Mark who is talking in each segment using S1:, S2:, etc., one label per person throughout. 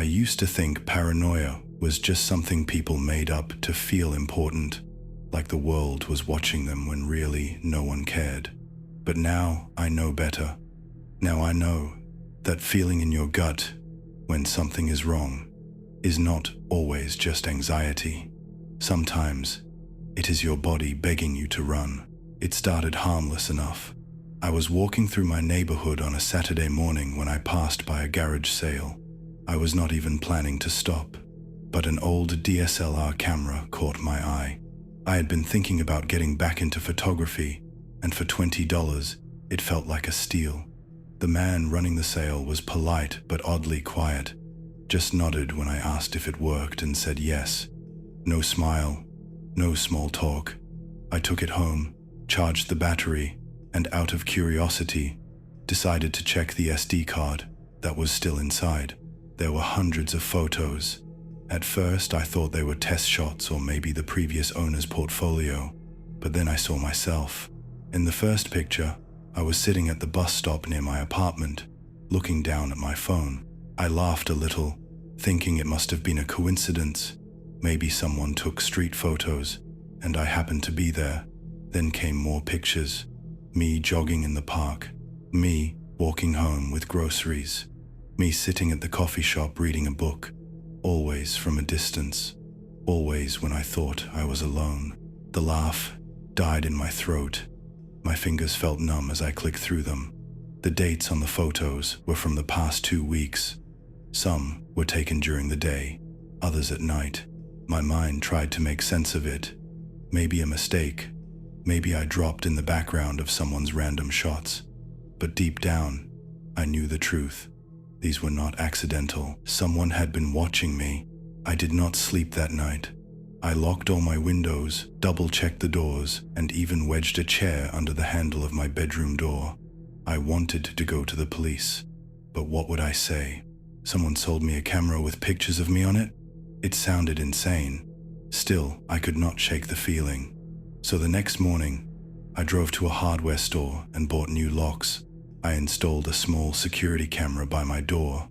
S1: I used to think paranoia was just something people made up to feel important, like the world was watching them when really no one cared. But now I know better. Now I know that feeling in your gut when something is wrong is not always just anxiety. Sometimes it is your body begging you to run. It started harmless enough. I was walking through my neighborhood on a Saturday morning when I passed by a garage sale. I was not even planning to stop, but an old DSLR camera caught my eye. I had been thinking about getting back into photography, and for $20, it felt like a steal. The man running the sale was polite but oddly quiet, just nodded when I asked if it worked and said yes. No smile, no small talk. I took it home, charged the battery, and out of curiosity, decided to check the SD card that was still inside. There were hundreds of photos. At first, I thought they were test shots or maybe the previous owner's portfolio, but then I saw myself. In the first picture, I was sitting at the bus stop near my apartment, looking down at my phone. I laughed a little, thinking it must have been a coincidence. Maybe someone took street photos, and I happened to be there. Then came more pictures. Me jogging in the park. Me walking home with groceries. Me sitting at the coffee shop reading a book. Always from a distance. Always when I thought I was alone. The laugh died in my throat. My fingers felt numb as I clicked through them. The dates on the photos were from the past 2 weeks. Some were taken during the day, others at night. My mind tried to make sense of it. Maybe a mistake. Maybe I dropped in the background of someone's random shots. But deep down, I knew the truth. These were not accidental. Someone had been watching me. I did not sleep that night. I locked all my windows, double-checked the doors, and even wedged a chair under the handle of my bedroom door. I wanted to go to the police. But what would I say? Someone sold me a camera with pictures of me on it? It sounded insane. Still, I could not shake the feeling. So the next morning, I drove to a hardware store and bought new locks. I installed a small security camera by my door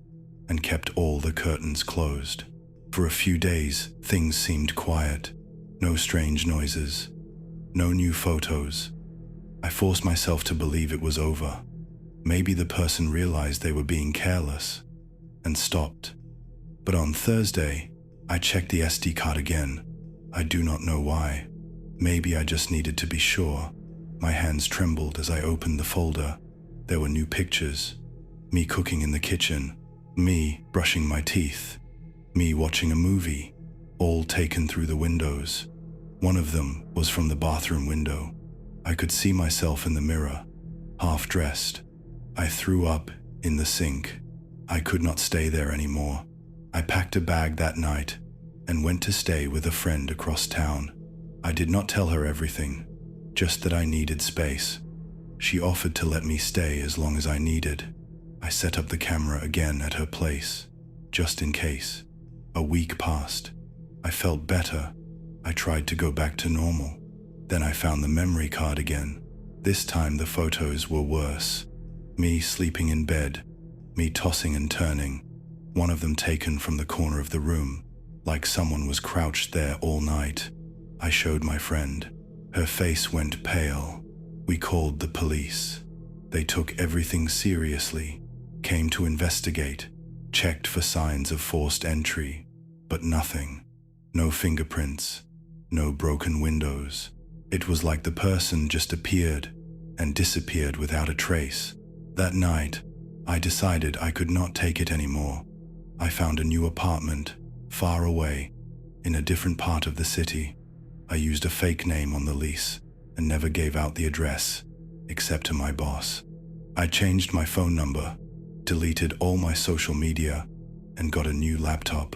S1: and kept all the curtains closed. For a few days, things seemed quiet. No strange noises. No new photos. I forced myself to believe it was over. Maybe the person realized they were being careless and stopped. But on Thursday, I checked the SD card again. I do not know why. Maybe I just needed to be sure. My hands trembled as I opened the folder. There were new pictures. Me cooking in the kitchen. Me brushing my teeth. Me watching a movie. All taken through the windows. One of them was from the bathroom window. I could see myself in the mirror, half-dressed. I threw up in the sink. I could not stay there anymore. I packed a bag that night and went to stay with a friend across town. I did not tell her everything, just that I needed space. She offered to let me stay as long as I needed. I set up the camera again at her place, just in case. A week passed. I felt better. I tried to go back to normal. Then I found the memory card again. This time the photos were worse. Me sleeping in bed, me tossing and turning, one of them taken from the corner of the room, like someone was crouched there all night. I showed my friend. Her face went pale. We called the police. They took everything seriously, came to investigate, checked for signs of forced entry, but nothing. No fingerprints, no broken windows. It was like the person just appeared and disappeared without a trace. That night, I decided I could not take it anymore. I found a new apartment, far away, in a different part of the city. I used a fake name on the lease and never gave out the address, except to my boss. I changed my phone number, deleted all my social media, and got a new laptop.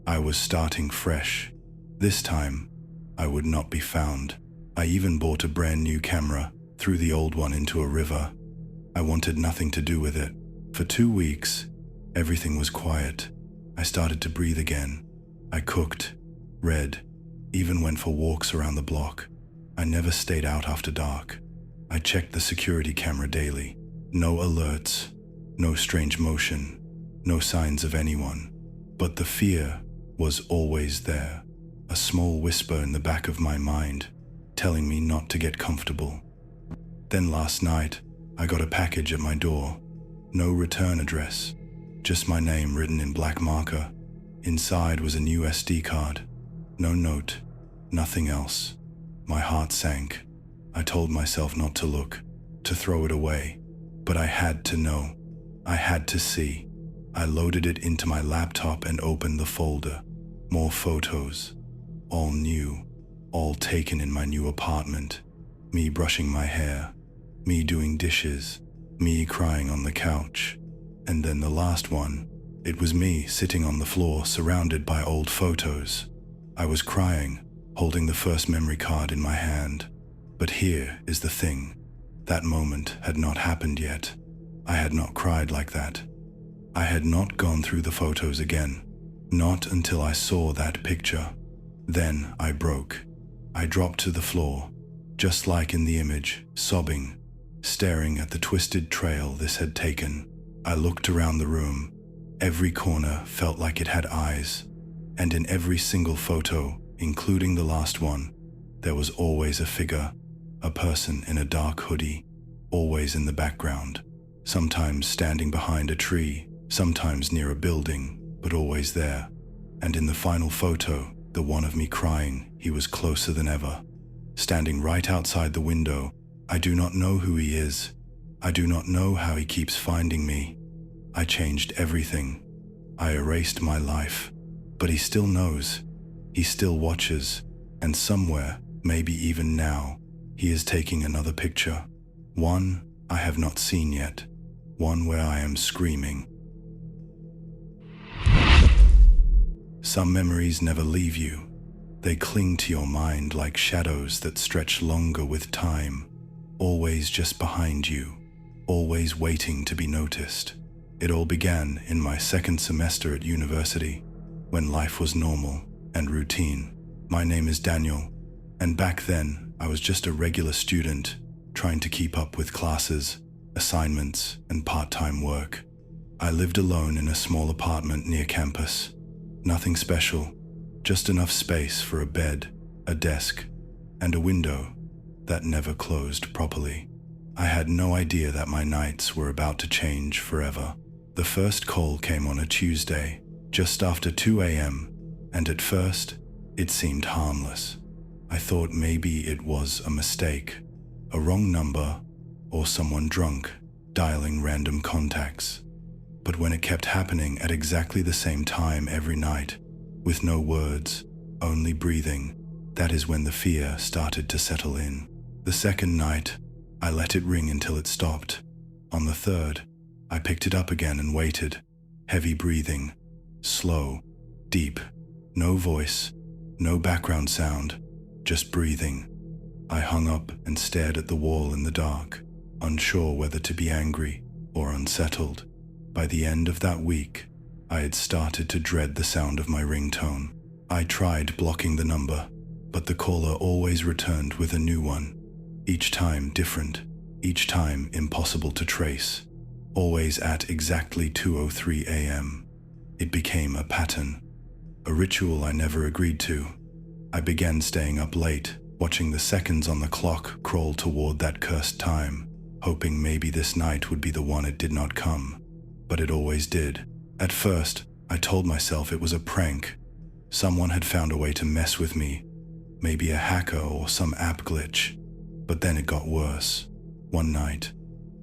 S1: I was starting fresh. This time, I would not be found. I even bought a brand new camera, threw the old one into a river. I wanted nothing to do with it. For 2 weeks, everything was quiet. I started to breathe again. I cooked, read, even went for walks around the block. I never stayed out after dark. I checked the security camera daily. No alerts, no strange motion, no signs of anyone. But the fear was always there, a small whisper in the back of my mind, telling me not to get comfortable. Then last night, I got a package at my door. No return address, just my name written in black marker. Inside was a new SD card. No note, nothing else. My heart sank. I told myself not to look, to throw it away. But I had to know. I had to see. I loaded it into my laptop and opened the folder. More photos. All new. All taken in my new apartment. Me brushing my hair. Me doing dishes. Me crying on the couch. And then the last one. It was me sitting on the floor surrounded by old photos. I was crying, holding the first memory card in my hand. But here is the thing. That moment had not happened yet. I had not cried like that. I had not gone through the photos again. Not until I saw that picture. Then I broke. I dropped to the floor, just like in the image, sobbing, staring at the twisted trail this had taken. I looked around the room. Every corner felt like it had eyes, and in every single photo, including the last one, there was always a figure, a person in a dark hoodie, always in the background, sometimes standing behind a tree, sometimes near a building, but always there. And in the final photo, the one of me crying, he was closer than ever, standing right outside the window. I do not know who he is. I do not know how he keeps finding me. I changed everything. I erased my life. But he still knows. He still watches. And somewhere, maybe even now, he is taking another picture. One I have not seen yet. One where I am screaming. Some memories never leave you. They cling to your mind like shadows that stretch longer with time, always just behind you, always waiting to be noticed. It all began in my second semester at university, when life was normal and routine. My name is Daniel, and back then I was just a regular student trying to keep up with classes, assignments, and part-time work. I lived alone in a small apartment near campus. Nothing special, just enough space for a bed, a desk, and a window that never closed properly. I had no idea that my nights were about to change forever. The first call came on a Tuesday, just after 2 a.m., and at first, it seemed harmless. I thought maybe it was a mistake, a wrong number, or someone drunk, dialing random contacts. But when it kept happening at exactly the same time every night, with no words, only breathing, that is when the fear started to settle in. The second night, I let it ring until it stopped. On the third, I picked it up again and waited. Heavy breathing, slow, deep, no voice, no background sound, just breathing. I hung up and stared at the wall in the dark, unsure whether to be angry or unsettled. By the end of that week, I had started to dread the sound of my ringtone. I tried blocking the number, but the caller always returned with a new one. Each time different, each time impossible to trace. Always at exactly 2:03 a.m. It became a pattern, a ritual I never agreed to. I began staying up late, watching the seconds on the clock crawl toward that cursed time, hoping maybe this night would be the one. It did not come, but it always did. At first, I told myself it was a prank. Someone had found a way to mess with me, maybe a hacker or some app glitch. But then it got worse. One night,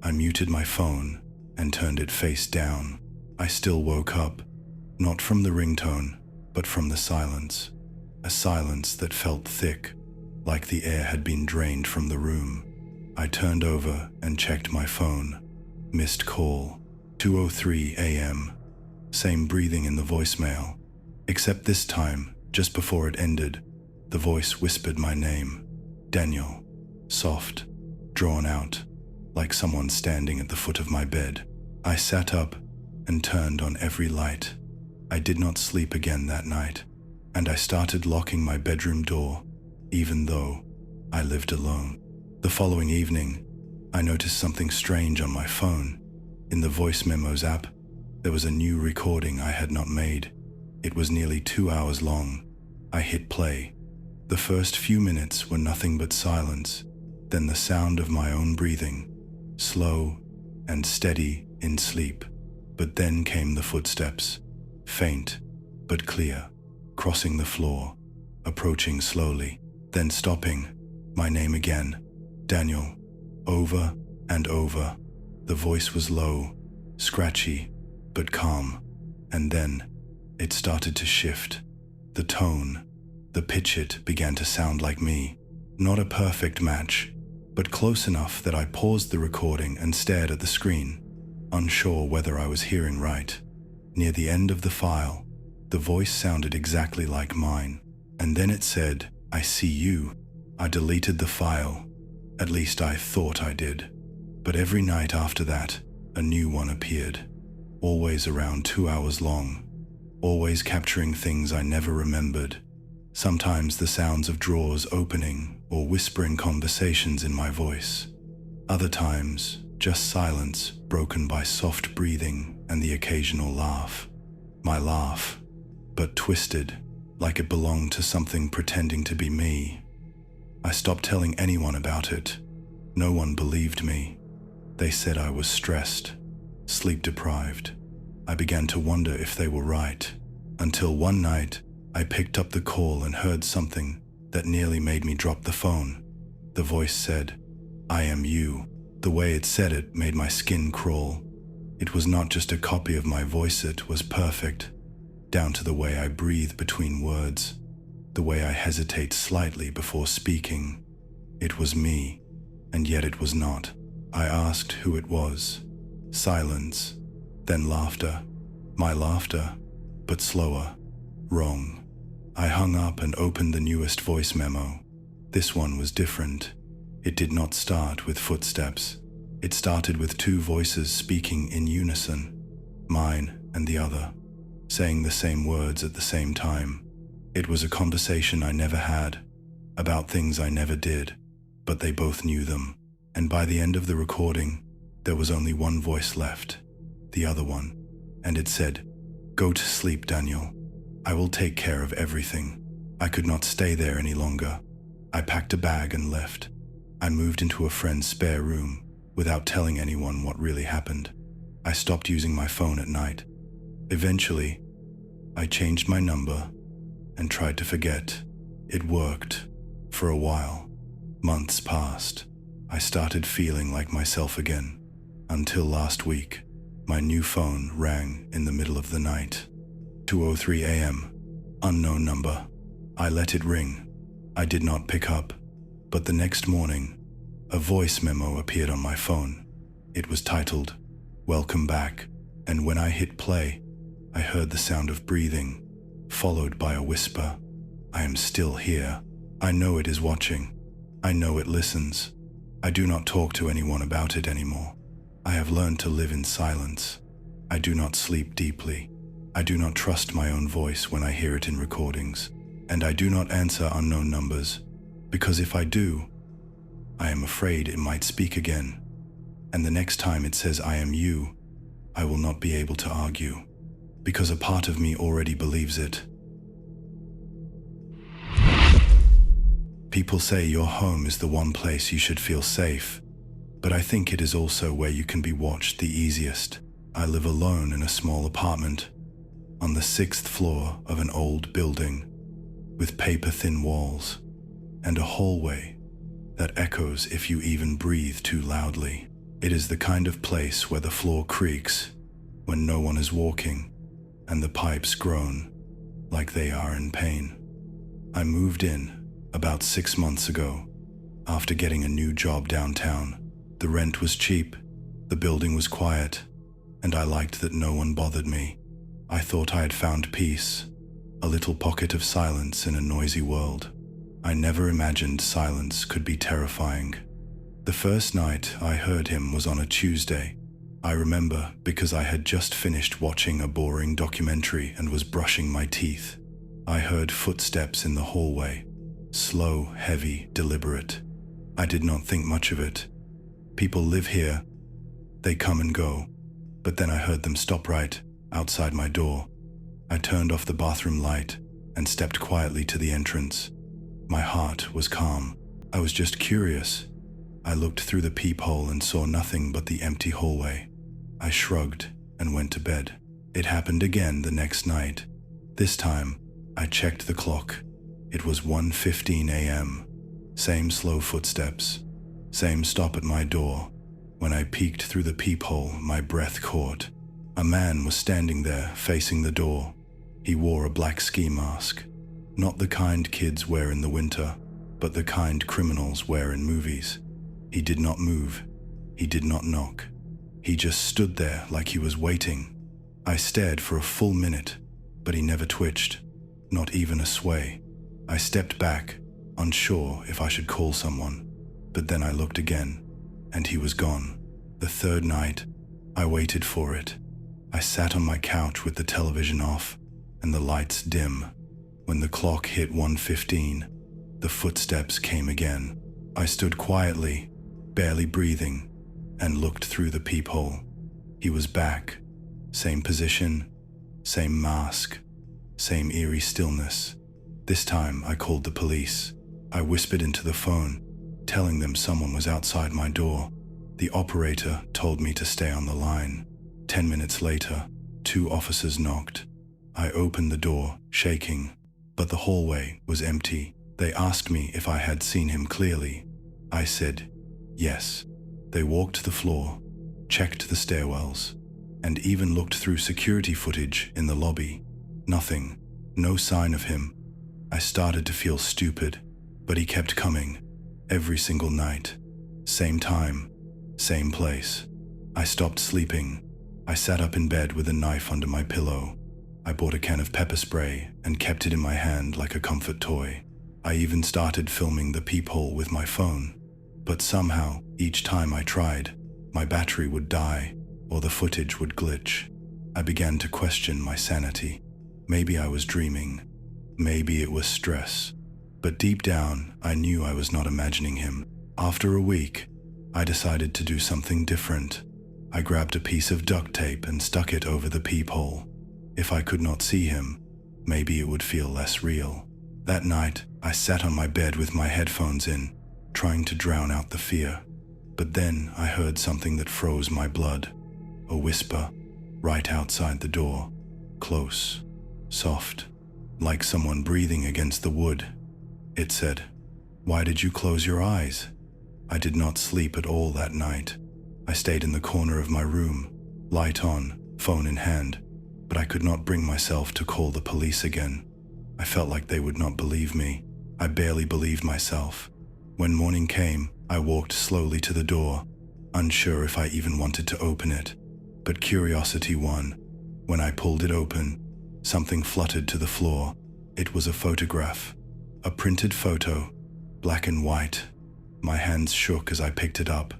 S1: I muted my phone and turned it face down. I still woke up, not from the ringtone, but from the silence. A silence that felt thick, like the air had been drained from the room. I turned over and checked my phone. Missed call, 2:03 a.m. Same breathing in the voicemail, except this time, just before it ended, the voice whispered my name, Daniel, soft, drawn out, like someone standing at the foot of my bed. I sat up and turned on every light. I did not sleep again that night, and I started locking my bedroom door, even though I lived alone. The following evening, I noticed something strange on my phone. In the voice memos app, there was a new recording I had not made. It was nearly 2 hours long. I hit play. The first few minutes were nothing but silence, then the sound of my own breathing, slow and steady in sleep. But then came the footsteps, faint but clear, crossing the floor, approaching slowly, then stopping. My name again, Daniel, over and over. The voice was low, scratchy, but calm. And then it started to shift. The tone, the pitch, it began to sound like me. Not a perfect match, but close enough that I paused the recording and stared at the screen, unsure whether I was hearing right. Near the end of the file, the voice sounded exactly like mine. And then it said, "I see you." I deleted the file. At least I thought I did. But every night after that, a new one appeared. Always around 2 hours long. Always capturing things I never remembered. Sometimes the sounds of drawers opening or whispering conversations in my voice. Other times, just silence broken by soft breathing and the occasional laugh. My laugh, but twisted, like it belonged to something pretending to be me. I stopped telling anyone about it. No one believed me. They said I was stressed, sleep deprived. I began to wonder if they were right, until one night I picked up the call and heard something that nearly made me drop the phone. The voice said, "I am you." The way it said it made my skin crawl. It was not just a copy of my voice, it was perfect, down to the way I breathe between words, the way I hesitate slightly before speaking. It was me, and yet it was not. I asked who it was. Silence, then laughter. My laughter, but slower. Wrong. I hung up and opened the newest voice memo. This one was different. It did not start with footsteps. It started with two voices speaking in unison, mine and the other, saying the same words at the same time. It was a conversation I never had, about things I never did, but they both knew them. And by the end of the recording, there was only one voice left, the other one, and it said, "Go to sleep, Daniel. I will take care of everything." I could not stay there any longer. I packed a bag and left. I moved into a friend's spare room without telling anyone what really happened. I stopped using my phone at night. Eventually, I changed my number and tried to forget. It worked for a while. Months passed. I started feeling like myself again, until last week. My new phone rang in the middle of the night. 2:03 a.m. Unknown number. I let it ring. I did not pick up, but the next morning, a voice memo appeared on my phone. It was titled, "Welcome back," and when I hit play, I heard the sound of breathing, followed by a whisper. "I am still here. I know it is watching. I know it listens. I do not talk to anyone about it anymore. I have learned to live in silence. I do not sleep deeply. I do not trust my own voice when I hear it in recordings. And I do not answer unknown numbers, because if I do, I am afraid it might speak again. And the next time it says 'I am you,' I will not be able to argue, because a part of me already believes it." People say your home is the one place you should feel safe, but I think it is also where you can be watched the easiest. I live alone in a small apartment on the 6th floor of an old building with paper-thin walls and a hallway that echoes if you even breathe too loudly. It is the kind of place where the floor creaks when no one is walking and the pipes groan like they are in pain. I moved in about 6 months ago after getting a new job downtown. The rent was cheap, the building was quiet, and I liked that no one bothered me. I thought I had found peace, a little pocket of silence in a noisy world. I never imagined silence could be terrifying. The first night I heard him was on a Tuesday. I remember because I had just finished watching a boring documentary and was brushing my teeth. I heard footsteps in the hallway, slow, heavy, deliberate. I did not think much of it. People live here. They come and go. But then I heard them stop right outside my door. I turned off the bathroom light and stepped quietly to the entrance. My heart was calm. I was just curious. I looked through the peephole and saw nothing but the empty hallway. I shrugged and went to bed. It happened again the next night. This time, I checked the clock. It was 1:15 a.m. Same slow footsteps. Same stop at my door. When I peeked through the peephole, my breath caught. A man was standing there, facing the door. He wore a black ski mask. Not the kind kids wear in the winter, but the kind criminals wear in movies. He did not move. He did not knock. He just stood there like he was waiting. I stared for a full minute, but he never twitched, not even a sway. I stepped back, unsure if I should call someone, but then I looked again, and he was gone. The third night, I waited for it. I sat on my couch with the television off and the lights dim. When the clock hit 1:15, the footsteps came again. I stood quietly, barely breathing, and looked through the peephole. He was back. Same position, same mask, same eerie stillness. This time I called the police. I whispered into the phone, telling them someone was outside my door. The operator told me to stay on the line. 10 minutes later, 2 officers knocked. I opened the door, shaking, but the hallway was empty. They asked me if I had seen him clearly. I said, yes. They walked the floor, checked the stairwells, and even looked through security footage in the lobby. Nothing, no sign of him. I started to feel stupid, but he kept coming, every single night. Same time, same place. I stopped sleeping. I sat up in bed with a knife under my pillow. I bought a can of pepper spray and kept it in my hand like a comfort toy. I even started filming the peephole with my phone. But somehow, each time I tried, my battery would die or the footage would glitch. I began to question my sanity. Maybe I was dreaming. Maybe it was stress. But deep down, I knew I was not imagining him. After a week, I decided to do something different. I grabbed a piece of duct tape and stuck it over the peephole. If I could not see him, maybe it would feel less real. That night, I sat on my bed with my headphones in, trying to drown out the fear. But then I heard something that froze my blood. A whisper, right outside the door. Close, soft, like someone breathing against the wood. It said, "Why did you close your eyes?" I did not sleep at all that night. I stayed in the corner of my room, light on, phone in hand, but I could not bring myself to call the police again. I felt like they would not believe me. I barely believed myself. When morning came, I walked slowly to the door, unsure if I even wanted to open it. But curiosity won. When I pulled it open, something fluttered to the floor. It was a photograph. A printed photo, black and white. My hands shook as I picked it up.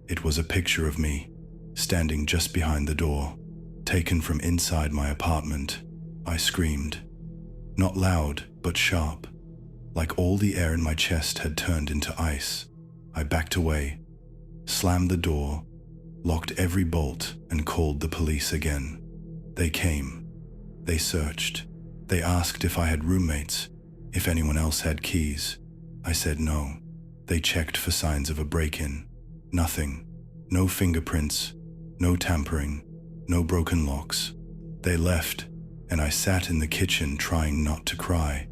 S1: It was a picture of me, standing just behind the door, taken from inside my apartment. I screamed. Not loud, but sharp. Like all the air in my chest had turned into ice. I backed away, slammed the door, locked every bolt, and called the police again. They came. They searched. They asked if I had roommates, if anyone else had keys. I said no. They checked for signs of a break-in. Nothing. No fingerprints, no tampering, no broken locks. They left, and I sat in the kitchen trying not to cry.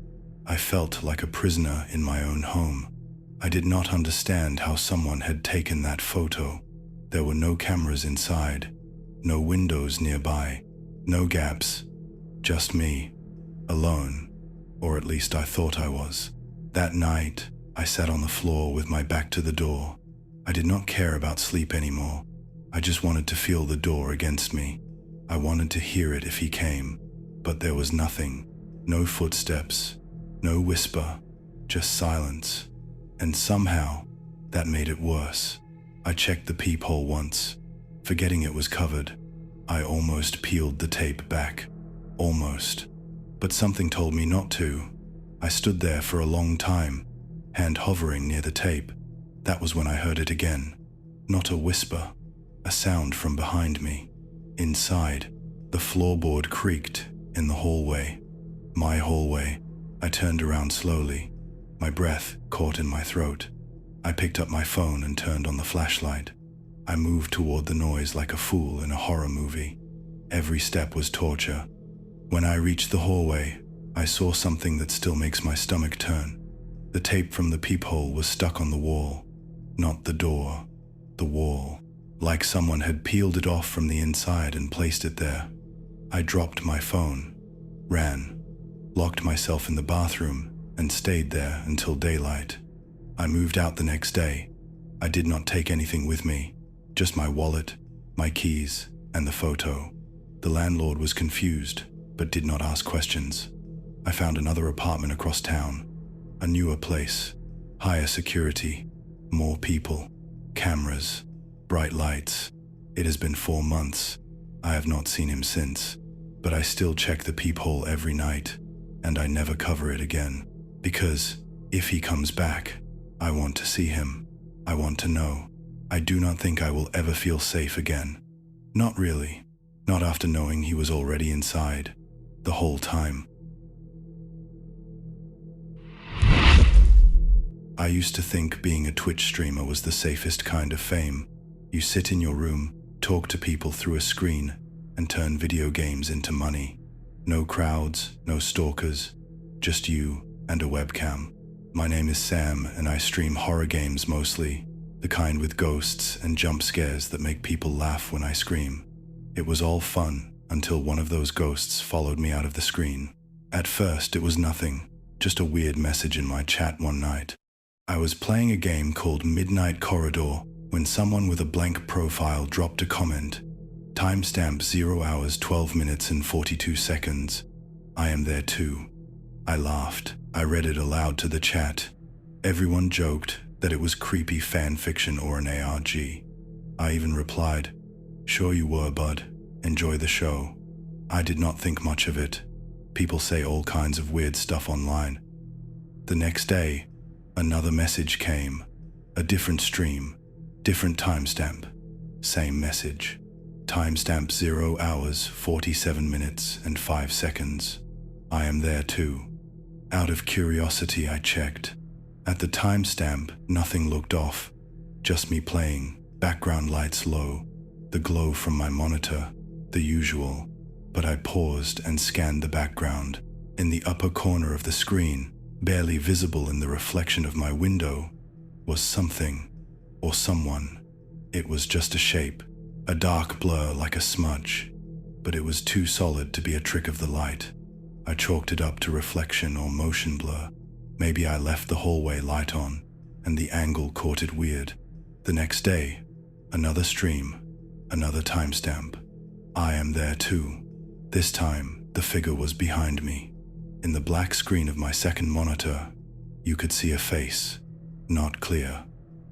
S1: I felt like a prisoner in my own home. I did not understand how someone had taken that photo. There were no cameras inside, no windows nearby, no gaps, just me, alone, or at least I thought I was. That night, I sat on the floor with my back to the door. I did not care about sleep anymore. I just wanted to feel the door against me. I wanted to hear it if he came, but there was nothing. No footsteps, no whisper, just silence. And somehow, that made it worse. I checked the peephole once, forgetting it was covered. I almost peeled the tape back. Almost. But something told me not to. I stood there for a long time, hand hovering near the tape. That was when I heard it again. Not a whisper, a sound from behind me. Inside, the floorboard creaked in the hallway. My hallway. I turned around slowly, my breath caught in my throat. I picked up my phone and turned on the flashlight. I moved toward the noise like a fool in a horror movie. Every step was torture. When I reached the hallway, I saw something that still makes my stomach turn. The tape from the peephole was stuck on the wall. Not the door, the wall. Like someone had peeled it off from the inside and placed it there. I dropped my phone, ran, locked myself in the bathroom, and stayed there until daylight. I moved out the next day. I did not take anything with me, just my wallet, my keys, and the photo. The landlord was confused, but did not ask questions. I found another apartment across town, a newer place, higher security, more people, cameras, bright lights. It has been 4 months. I have not seen him since, but I still check the peephole every night, and I never cover it again, because if he comes back, I want to see him. I want to know. I do not think I will ever feel safe again. Not really. Not after knowing he was already inside, the whole time. I used to think being a Twitch streamer was the safest kind of fame. You sit in your room, talk to people through a screen, and turn video games into money. No crowds, no stalkers, just you and a webcam. My name is Sam, and I stream horror games mostly, the kind with ghosts and jump scares that make people laugh when I scream. It was all fun until one of those ghosts followed me out of the screen. At first, it was nothing, just a weird message in my chat one night. I was playing a game called Midnight Corridor when someone with a blank profile dropped a comment. Timestamp 0 hours 12 minutes and 42 seconds. I am there too. I laughed. I read it aloud to the chat. Everyone joked that it was creepy fan fiction or an ARG. I even replied, "Sure you were, bud. Enjoy the show." I did not think much of it. People say all kinds of weird stuff online. The next day, another message came. A different stream, different timestamp, same message. Timestamp 0 hours 47 minutes and 5 seconds. I am there too. Out of curiosity, I checked. At the timestamp, nothing looked off. Just me playing, background lights low, the glow from my monitor, the usual. But I paused and scanned the background. In the upper corner of the screen, barely visible in the reflection of my window, was something, or someone. It was just a shape, a dark blur like a smudge, but it was too solid to be a trick of the light. I chalked it up to reflection or motion blur. Maybe I left the hallway light on, and the angle caught it weird. The next day, another stream, another timestamp. I am there too. This time, the figure was behind me. In the black screen of my second monitor, you could see a face. Not clear.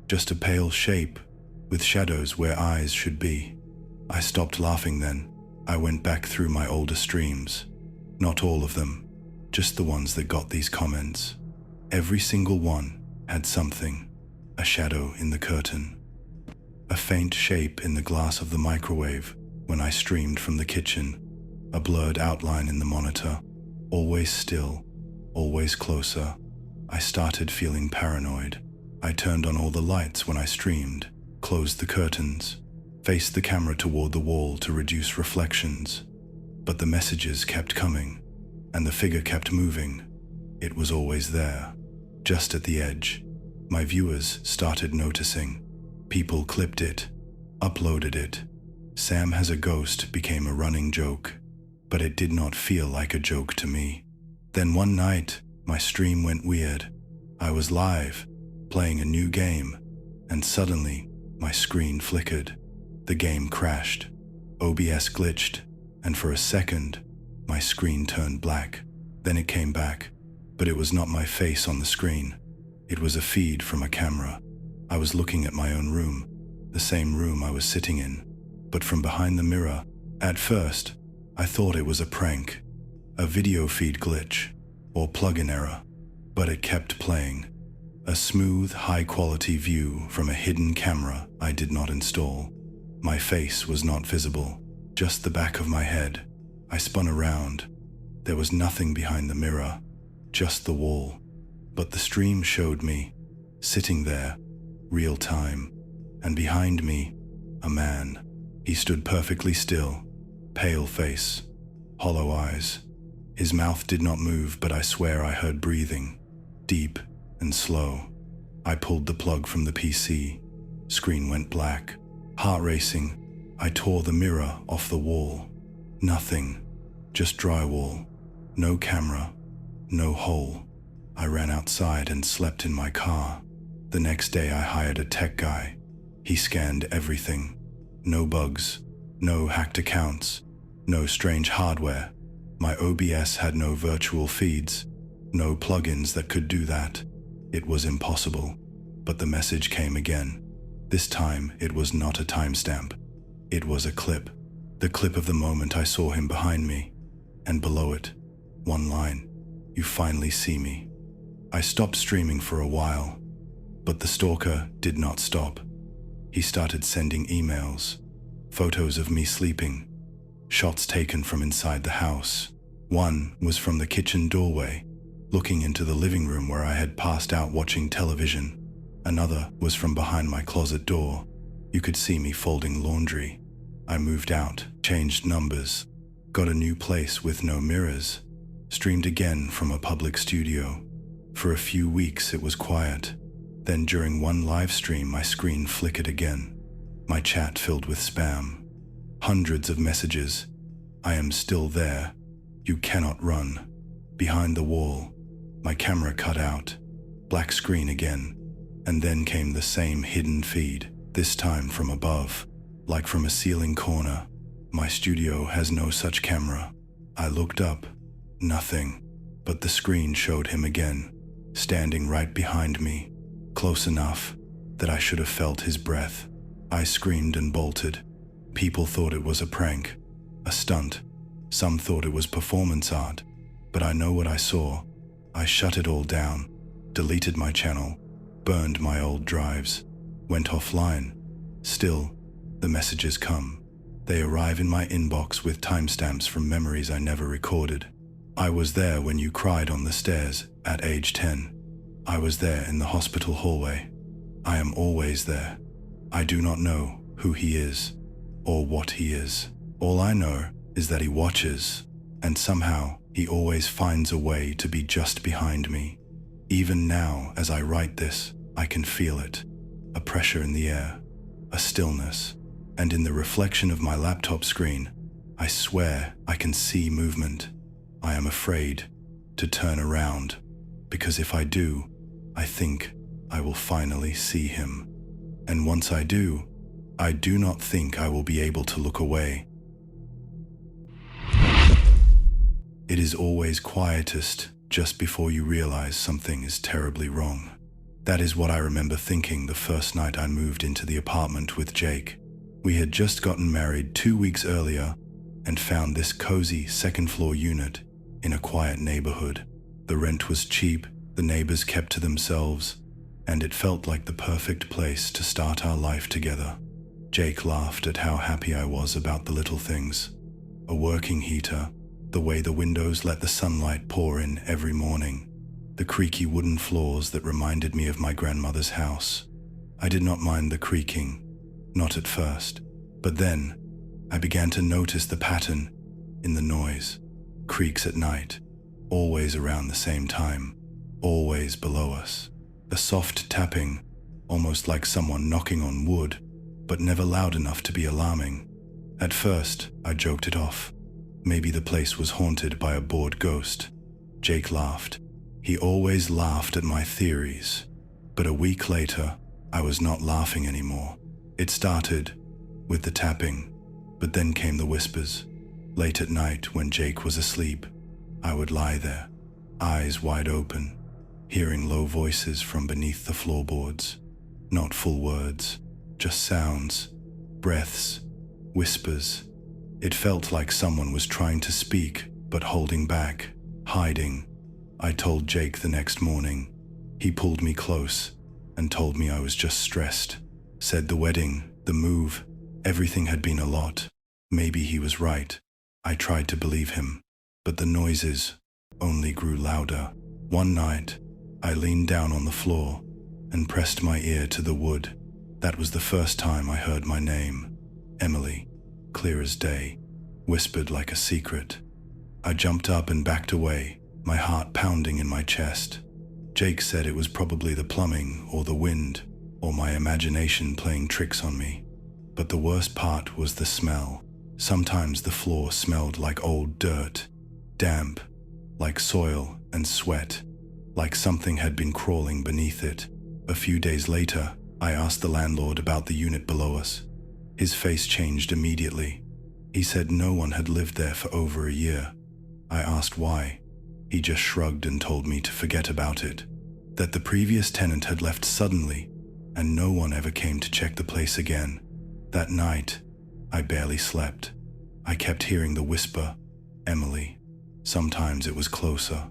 S1: Just a pale shape, with shadows where eyes should be. I stopped laughing then. I went back through my older streams. Not all of them, just the ones that got these comments. Every single one had something. A shadow in the curtain. A faint shape in the glass of the microwave when I streamed from the kitchen. A blurred outline in the monitor. Always still, always closer. I started feeling paranoid. I turned on all the lights when I streamed, closed the curtains, faced the camera toward the wall to reduce reflections. But the messages kept coming, and the figure kept moving. It was always there, just at the edge. My viewers started noticing. People clipped it, uploaded it. Sam has a ghost became a running joke, but it did not feel like a joke to me. Then one night, my stream went weird. I was live, playing a new game, and suddenly, my screen flickered. The game crashed. OBS glitched, and for a second, my screen turned black. Then it came back, but it was not my face on the screen. It was a feed from a camera. I was looking at my own room, the same room I was sitting in, but from behind the mirror. At first, I thought it was a prank, a video feed glitch, or plugin error, but it kept playing. A smooth, high-quality view from a hidden camera I did not install. My face was not visible, just the back of my head. I spun around, There was nothing behind the mirror, just the wall. But the stream showed me, sitting there, real time, and behind me, a man. He stood perfectly still, pale face, hollow eyes. His mouth did not move, but I swear I heard breathing, deep and slow. I pulled the plug from the PC. Screen went black. Heart racing, I tore the mirror off the wall. Nothing, just drywall. No camera, no hole. I ran outside and slept in my car. The next day I hired a tech guy. He scanned everything. No bugs, no hacked accounts, no strange hardware. My OBS had no virtual feeds, no plugins that could do that. It was impossible. But the message came again. This time it was not a timestamp. It was a clip. The clip of the moment I saw him behind me. And below it, one line, "You finally see me." I stopped streaming for a while, but the stalker did not stop. He started sending emails, photos of me sleeping, shots taken from inside the house. One was from the kitchen doorway, looking into the living room where I had passed out watching television. Another was from behind my closet door. You could see me folding laundry. I moved out, changed numbers, got a new place with no mirrors, streamed again from a public studio. For a few weeks it was quiet. Then during one live stream my screen flickered again. My chat filled with spam. Hundreds of messages. "I am still there. You cannot run." Behind the wall, my camera cut out. Black screen again. And then came the same hidden feed, this time from above, like from a ceiling corner. My studio has no such camera. I looked up. Nothing. But the screen showed him again, standing right behind me, close enough that I should have felt his breath. I screamed and bolted. People thought it was a prank, a stunt. Some thought it was performance art. But I know what I saw. I shut it all down, deleted my channel, burned my old drives, went offline. Still, the messages come. They arrive in my inbox with timestamps from memories I never recorded. I was there when you cried on the stairs at age 10. I was there in the hospital hallway. I am always there. I do not know who he is or what he is. All I know is that he watches, and somehow he always finds a way to be just behind me. Even now, as I write this, I can feel it. A pressure in the air, a stillness, and in the reflection of my laptop screen, I swear I can see movement. I am afraid to turn around, because if I do, I think I will finally see him. And once I do not think I will be able to look away. It is always quietest just before you realize something is terribly wrong. That is what I remember thinking the first night I moved into the apartment with Jake. We had just gotten married 2 weeks earlier and found this cozy second-floor unit in a quiet neighborhood. The rent was cheap, the neighbors kept to themselves, and it felt like the perfect place to start our life together. Jake laughed at how happy I was about the little things. A working heater, the way the windows let the sunlight pour in every morning, the creaky wooden floors that reminded me of my grandmother's house. I did not mind the creaking, not at first, but then I began to notice the pattern in the noise. Creaks at night, always around the same time, always below us. A soft tapping, almost like someone knocking on wood, but never loud enough to be alarming. At first, I joked it off. Maybe the place was haunted by a bored ghost. Jake laughed. He always laughed at my theories. But a week later, I was not laughing anymore. It started with the tapping, but then came the whispers. Late at night, when Jake was asleep, I would lie there, eyes wide open, hearing low voices from beneath the floorboards. Not full words, just sounds, breaths, whispers. It felt like someone was trying to speak, but holding back, hiding. I told Jake the next morning. He pulled me close and told me I was just stressed. Said the wedding, the move, everything had been a lot. Maybe he was right. I tried to believe him. but the noises only grew louder. One night, I leaned down on the floor and pressed my ear to the wood. That was the first time I heard my name. Emily, clear as day, whispered like a secret. I jumped up and backed away, my heart pounding in my chest. Jake said it was probably the plumbing or the wind or my imagination playing tricks on me. But the worst part was the smell. Sometimes the floor smelled like old dirt, damp, like soil and sweat, like something had been crawling beneath it. A few days later, I asked the landlord about the unit below us. His face changed immediately. He said no one had lived there for over a year. I asked why. He just shrugged and told me to forget about it, that the previous tenant had left suddenly and no one ever came to check the place again. That night, I barely slept. I kept hearing the whisper, Emily. Sometimes it was closer.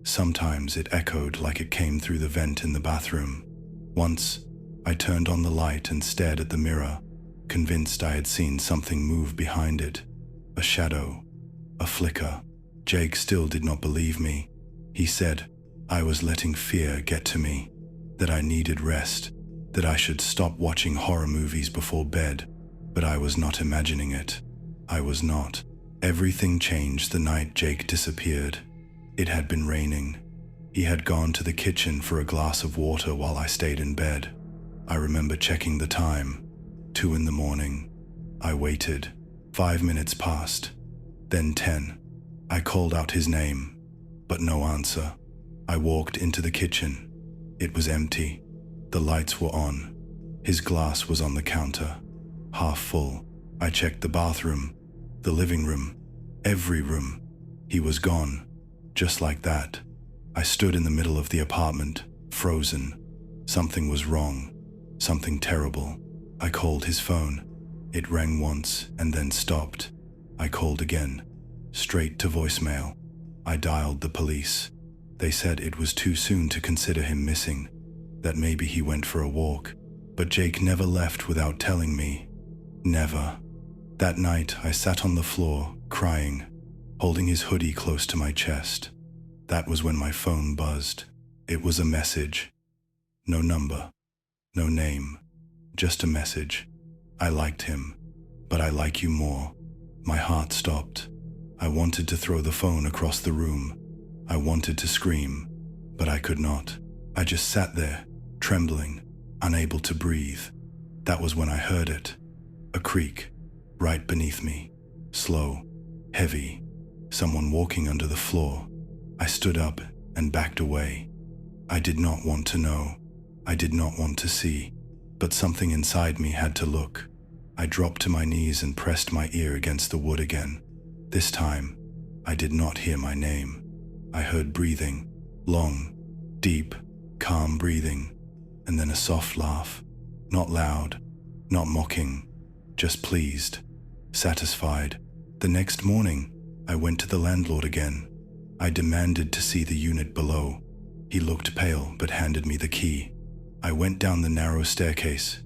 S1: Sometimes it echoed like it came through the vent in the bathroom. Once, I turned on the light and stared at the mirror, convinced I had seen something move behind it. A shadow, a flicker. Jake still did not believe me. He said I was letting fear get to me, that I needed rest, that I should stop watching horror movies before bed. But I was not imagining it. I was not. Everything changed the night Jake disappeared. It had been raining. He had gone to the kitchen for a glass of water while I stayed in bed. I remember checking the time. 2 in the morning. I waited. 5 minutes passed. Then 10. I called out his name, but no answer. I walked into the kitchen. It was empty. The lights were on. His glass was on the counter, half full. I checked the bathroom, the living room, every room. He was gone, just like that. I stood in the middle of the apartment, frozen. Something was wrong, something terrible. I called his phone. It rang once and then stopped. I called again, straight to voicemail. I dialed the police. They said it was too soon to consider him missing, that maybe he went for a walk. But Jake never left without telling me. Never. That night, I sat on the floor, crying, holding his hoodie close to my chest. That was when my phone buzzed. It was a message. No number, no name, just a message. I liked him, but I like you more. My heart stopped. I wanted to throw the phone across the room. I wanted to scream, but I could not. I just sat there, trembling, unable to breathe. That was when I heard it. A creak, right beneath me. Slow, heavy, someone walking under the floor. I stood up and backed away. I did not want to know. I did not want to see, but something inside me had to look. I dropped to my knees and pressed my ear against the wood again. This time, I did not hear my name. I heard breathing, long, deep, calm breathing, and then a soft laugh. Not loud, not mocking, just pleased, satisfied. The next morning, I went to the landlord again. I demanded to see the unit below. He looked pale but handed me the key. I went down the narrow staircase,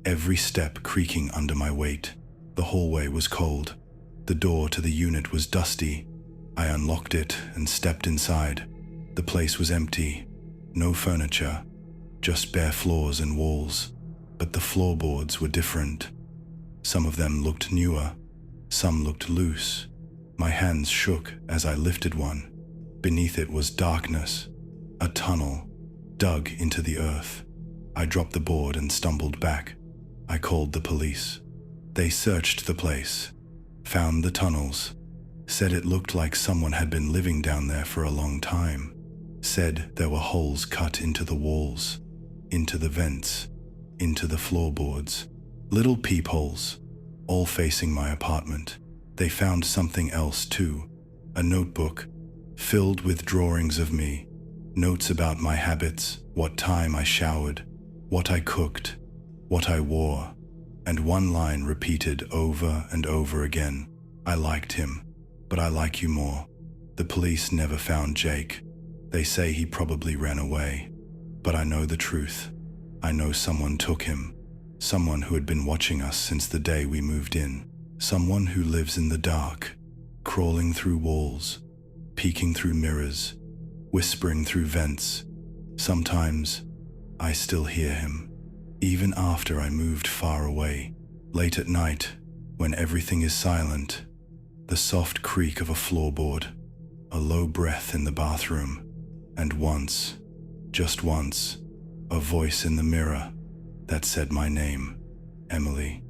S1: every step creaking under my weight. The hallway was cold. The door to the unit was dusty. I unlocked it and stepped inside. The place was empty. No furniture, just bare floors and walls. But the floorboards were different. Some of them looked newer. Some looked loose. My hands shook as I lifted one. Beneath it was darkness, a tunnel dug into the earth. I dropped the board and stumbled back. I called the police. They searched the place, found the tunnels, said it looked like someone had been living down there for a long time, said there were holes cut into the walls, into the vents, into the floorboards, little peepholes, all facing my apartment. They found something else too, a notebook filled with drawings of me, notes about my habits, what time I showered, what I cooked, what I wore, and one line repeated over and over again. I liked him, but I like you more. The police never found Jake. They say he probably ran away, but I know the truth. I know someone took him, someone who had been watching us since the day we moved in, someone who lives in the dark, crawling through walls, peeking through mirrors, whispering through vents. Sometimes, I still hear him, even after I moved far away. Late at night, when everything is silent, the soft creak of a floorboard, a low breath in the bathroom, and once, just once, a voice in the mirror that said my name, Emily.